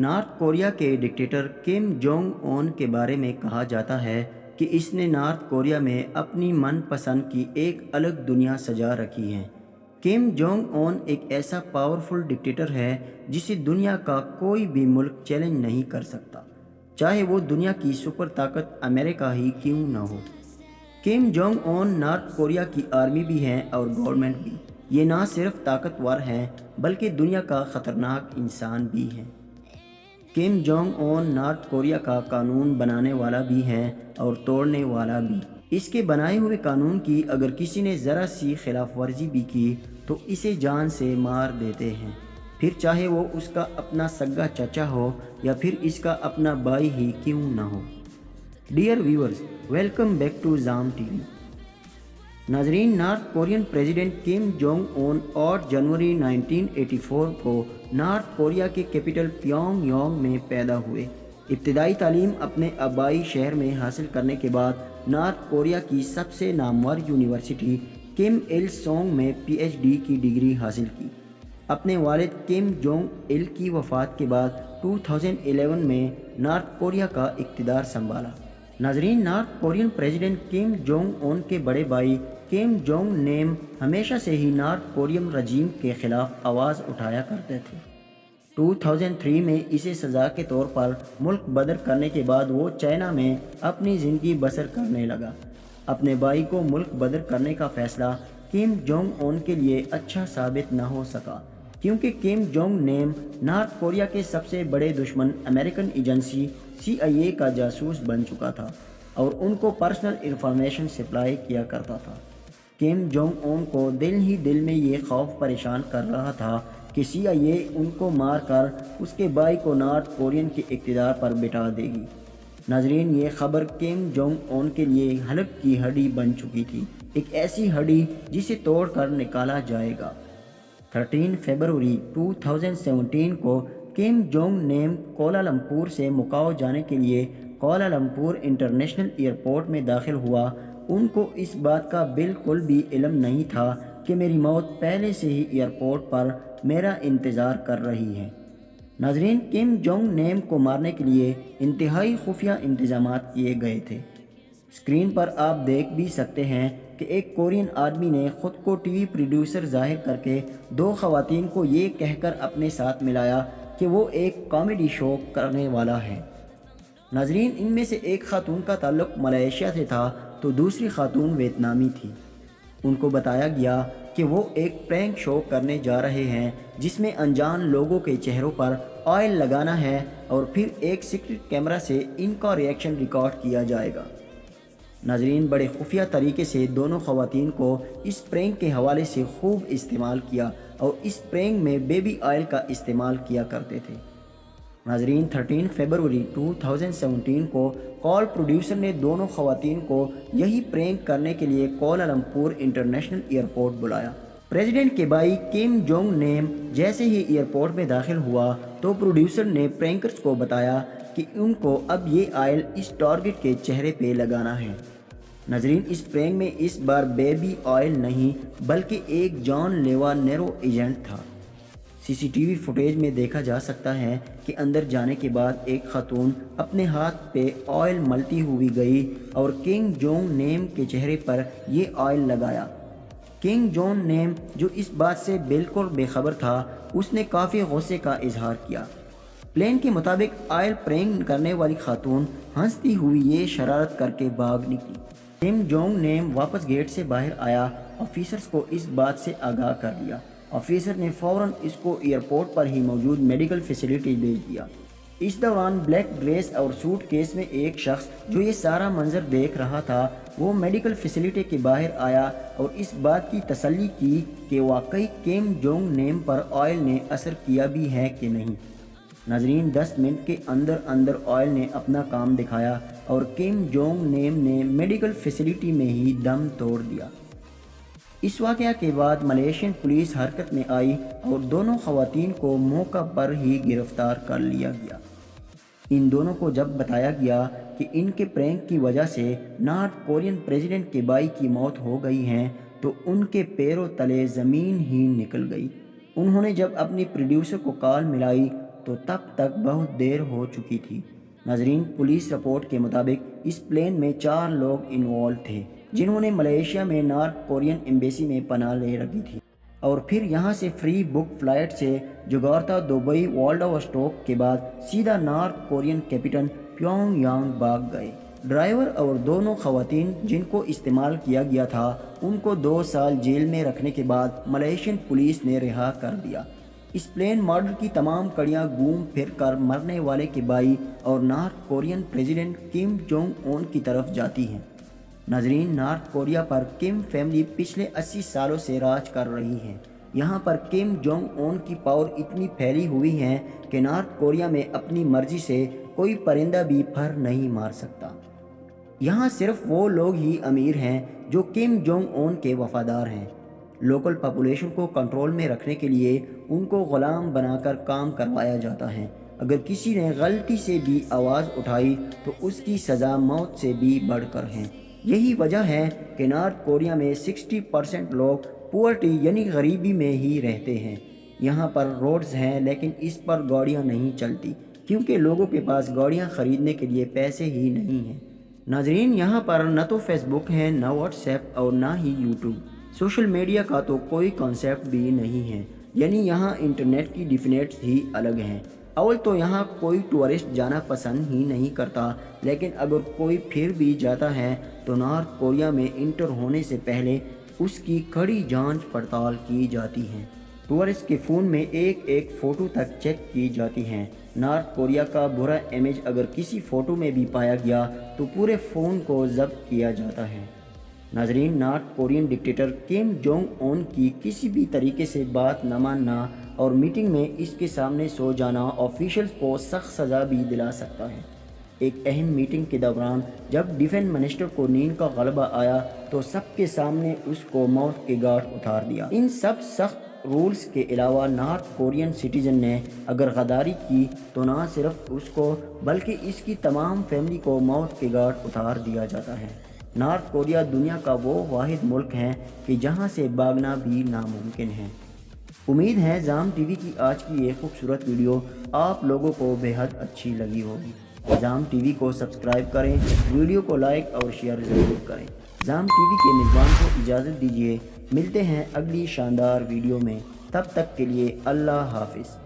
North Korea کے dictator Kim Jong Un کے بارے میں کہا جاتا ہے کہ اس نے نارتھ کوریا میں اپنی من پسند کی ایک الگ دنیا سجا رکھی ہے۔ کم جونگ اون ایک ایسا پاورفل ڈکٹیٹر ہے جسے دنیا کا کوئی بھی ملک چیلنج نہیں کر سکتا، چاہے وہ دنیا کی سپر طاقت امریکہ ہی کیوں نہ ہو۔ کم جونگ اون نارتھ کوریا کی آرمی بھی ہیں اور گورنمنٹ بھی۔ یہ نہ صرف طاقتور ہیں بلکہ دنیا کا خطرناک انسان بھی ہیں۔ کم جونگ اون نارتھ کوریا کا قانون بنانے والا بھی ہے اور توڑنے والا بھی۔ اس کے بنائے ہوئے قانون کی اگر کسی نے ذرا سی خلاف ورزی بھی کی تو اسے جان سے مار دیتے ہیں، پھر چاہے وہ اس کا اپنا سگا چچا ہو یا پھر اس کا اپنا بھائی ہی کیوں نہ ہو۔ Dear viewers, welcome back to Zam TV. ناظرین، North Korean president Kim Jong Un 8 جنوری 1984 کو نارتھ کوریا کے کیپٹل پیونگ یانگ میں پیدا ہوئے۔ ابتدائی تعلیم اپنے آبائی شہر میں حاصل کرنے کے بعد نارتھ کوریا کی سب سے نامور یونیورسٹی کم ایل سونگ میں پی ایچ ڈی کی ڈگری حاصل کی۔ اپنے والد کم جونگ ایل کی وفات کے بعد 2011 میں نارتھ کوریا کا اقتدار سنبھالا۔ ناظرین، North Korean president Kim Jong Un کے بڑے بھائی کم جونگ نیم ہمیشہ سے ہی نارتھ کورین رجیم کے خلاف آواز اٹھایا کرتے تھے۔ 2003 میں اسے سزا کے طور پر ملک بدر کرنے کے بعد وہ چائنا میں اپنی زندگی بسر کرنے لگا۔ اپنے بھائی کو ملک بدر کرنے کا فیصلہ کم جونگ اون کے لیے اچھا ثابت نہ ہو سکا، کیونکہ کم جونگ نیم نارتھ کوریا کے سب سے بڑے دشمن امریکن ایجنسی CIA کا جاسوس بن چکا تھا اور ان کو پرسنل انفارمیشن سپلائی کیا کرتا تھا۔ کم جونگ اون کو دل ہی دل میں یہ خوف پریشان کر رہا تھا کہ CIA ان کو مار کر اس کے بھائی کو نارتھ کورین کے اقتدار پر بٹھا دے گی۔ ناظرین، یہ خبر کم جونگ اون کے لیے حلق کی ہڈی بن چکی تھی، ایک ایسی ہڈی جسے توڑ کر نکالا جائے گا۔ 13 فروری 2017 کو کم جونگ نیم کوالالمپور سے مکاؤ جانے کے لیے کوالالمپور انٹرنیشنل ایئرپورٹ میں داخل ہوا۔ ان کو اس بات کا بالکل بھی علم نہیں تھا کہ میری موت پہلے سے ہی ایئرپورٹ پر میرا انتظار کر رہی ہے۔ ناظرین، کم جونگ نیم کو مارنے کے لیے انتہائی خفیہ انتظامات کیے گئے تھے۔ اسکرین پر آپ دیکھ بھی سکتے ہیں کہ ایک کورین آدمی نے خود کو ٹی وی پروڈیوسر ظاہر کر کے 2 خواتین کو یہ کہہ کر اپنے ساتھ ملایا کہ وہ ایک کامیڈی شو کرنے والا ہے۔ ناظرین، ان میں سے ایک خاتون کا تعلق ملائیشیا سے تھا تو دوسری خاتون ویتنامی تھی۔ ان کو بتایا گیا کہ وہ ایک پرینک شو کرنے جا رہے ہیں جس میں انجان لوگوں کے چہروں پر آئل لگانا ہے اور پھر ایک سیکرٹ کیمرہ سے ان کا ریئیکشن ریکارڈ کیا جائے گا۔ ناظرین، بڑے خفیہ طریقے سے دونوں خواتین کو اس پرینک کے حوالے سے خوب استعمال کیا اور اس پرینک میں بیبی آئل کا استعمال کیا کرتے تھے۔ ناظرین، 13 فروری 2017 کو کال پروڈیوسر نے دونوں خواتین کو یہی پرینک کرنے کے لیے کوالالمپور انٹرنیشنل ایئرپورٹ بلایا۔ پریزیڈنٹ کے بھائی کم جونگ نیم جیسے ہی ایئرپورٹ میں داخل ہوا تو پروڈیوسر نے پرینکرز کو بتایا کہ ان کو اب یہ آئل اس ٹارگٹ کے چہرے پہ لگانا ہے۔ ناظرین، اس پرینک میں اس بار بیبی آئل نہیں بلکہ ایک جان لیوا نیرو ایجنٹ تھا۔ CCTV فوٹیج میں دیکھا جا سکتا ہے کہ اندر جانے کے بعد ایک خاتون اپنے ہاتھ پہ آئل ملتی ہوئی گئی اور کنگ جونگ نیم کے چہرے پر یہ آئل لگایا۔ کنگ جونگ نیم، جو اس بات سے بالکل بے خبر تھا، اس نے کافی غصے کا اظہار کیا۔ پلان کے مطابق آئل پرینک کرنے والی خاتون ہنستی ہوئی یہ شرارت کر کے بھاگ نکلی۔ کم جونگ نیم واپس گیٹ سے باہر آیا، آفیسرز کو اس بات سے آگاہ کر دیا۔ آفیسر نے فوراً اس کو ایئرپورٹ پر ہی موجود میڈیکل فیسلٹی بھیج دیا۔ اس دوران بلیک ڈریس اور سوٹ کیس میں ایک شخص جو یہ سارا منظر دیکھ رہا تھا، وہ میڈیکل فیسلٹی کے باہر آیا اور اس بات کی تسلی کی کہ واقعی کم جونگ نیم پر آئل نے اثر کیا بھی ہے کہ نہیں۔ ناظرین، 10 منٹ کے اندر اندر آئل نے اپنا کام دکھایا اور کم جونگ نیم نے میڈیکل فیسلٹی میں ہی دم توڑ دیا۔ اس واقعہ کے بعد ملیشین پولیس حرکت میں آئی اور دونوں خواتین کو موقع پر ہی گرفتار کر لیا گیا۔ ان دونوں کو جب بتایا گیا کہ ان کے پرینک کی وجہ سے نارتھ کورین پریزیڈنٹ کے بھائی کی موت ہو گئی ہے تو ان کے پیروں تلے زمین ہی نکل گئی۔ انہوں نے جب اپنی پروڈیوسر کو کال ملائی تو تب تک بہت دیر ہو چکی تھی۔ ناظرین، پولیس رپورٹ کے مطابق اس پلین میں 4 لوگ انوالو تھے جنہوں نے ملیشیا میں نارتھ کورین ایمبیسی میں پناہ لے رکھی تھی اور پھر یہاں سے فری بک فلائٹ سے جکارتا، دبئی، والڈاوسٹوک کے بعد سیدھا نارتھ کورین کیپٹل پیونگ یانگ بھاگ گئے۔ ڈرائیور اور دونوں خواتین جن کو استعمال کیا گیا تھا ان کو 2 سال جیل میں رکھنے کے بعد ملیشین پولیس نے رہا کر دیا۔ اس پلین مارڈر کی تمام کڑیاں گھوم پھر کر مرنے والے کے بھائی اور North Korean president Kim Jong Un کی طرف جاتی ہیں۔ ناظرین، نارتھ کوریا پر کم فیملی پچھلے 80 سالوں سے راج کر رہی ہے۔ یہاں پر کم جونگ اون کی پاور اتنی پھیلی ہوئی ہے کہ نارتھ کوریا میں اپنی مرضی سے کوئی پرندہ بھی پر نہیں مار سکتا۔ یہاں صرف وہ لوگ ہی امیر ہیں جو کم جونگ اون کے وفادار ہیں۔ لوکل پاپولیشن کو کنٹرول میں رکھنے کے لیے ان کو غلام بنا کر کام کروایا جاتا ہے۔ اگر کسی نے غلطی سے بھی آواز اٹھائی تو اس کی سزا موت سے بھی بڑھ کر ہے۔ یہی وجہ ہے کہ نارتھ کوریا میں 60% لوگ پورٹی یعنی غریبی میں ہی رہتے ہیں۔ یہاں پر روڈز ہیں لیکن اس پر گاڑیاں نہیں چلتی کیونکہ لوگوں کے پاس گاڑیاں خریدنے کے لیے پیسے ہی نہیں ہیں۔ ناظرین، یہاں پر نہ تو فیس بک ہے، نہ واٹس ایپ اور نہ ہی یوٹیوب۔ سوشل میڈیا کا تو کوئی کانسیپٹ بھی نہیں ہے، یعنی یہاں انٹرنیٹ کی ڈیفینیٹس ہی الگ ہیں۔ اول تو یہاں کوئی ٹورسٹ جانا پسند ہی نہیں کرتا، لیکن اگر کوئی پھر بھی جاتا ہے تو نارتھ کوریا میں انٹر ہونے سے پہلے اس کی کڑی جانچ پڑتال کی جاتی ہے۔ ٹورسٹ کے فون میں ایک فوٹو تک چیک کی جاتی ہیں۔ نارتھ کوریا کا برا امیج اگر کسی فوٹو میں بھی پایا گیا تو پورے فون کو ضبط کیا جاتا ہے۔ ناظرین، North Korean dictator Kim Jong Un کی کسی بھی طریقے سے بات نہ ماننا اور میٹنگ میں اس کے سامنے سو جانا آفیشلز کو سخت سزا بھی دلا سکتا ہے۔ ایک اہم میٹنگ کے دوران جب ڈیفنس منسٹر کو نیند کا غلبہ آیا تو سب کے سامنے اس کو موت کے گھاٹ اتار دیا۔ ان سب سخت رولز کے علاوہ نارتھ کورین سٹیزن نے اگر غداری کی تو نہ صرف اس کو بلکہ اس کی تمام فیملی کو موت کے گھاٹ اتار دیا جاتا ہے۔ نارتھ کوریا دنیا کا وہ واحد ملک ہے کہ جہاں سے بھاگنا بھی ناممکن ہے۔ امید ہے زام ٹی وی کی آج کی یہ خوبصورت ویڈیو آپ لوگوں کو بے حد اچھی لگی ہوگی۔ زام ٹی وی کو سبسکرائب کریں، ویڈیو کو لائک اور شیئر ضرور کریں۔ زام ٹی وی کے میزبان کو اجازت دیجیے، ملتے ہیں اگلی شاندار ویڈیو میں، تب تک کے لیے اللہ حافظ۔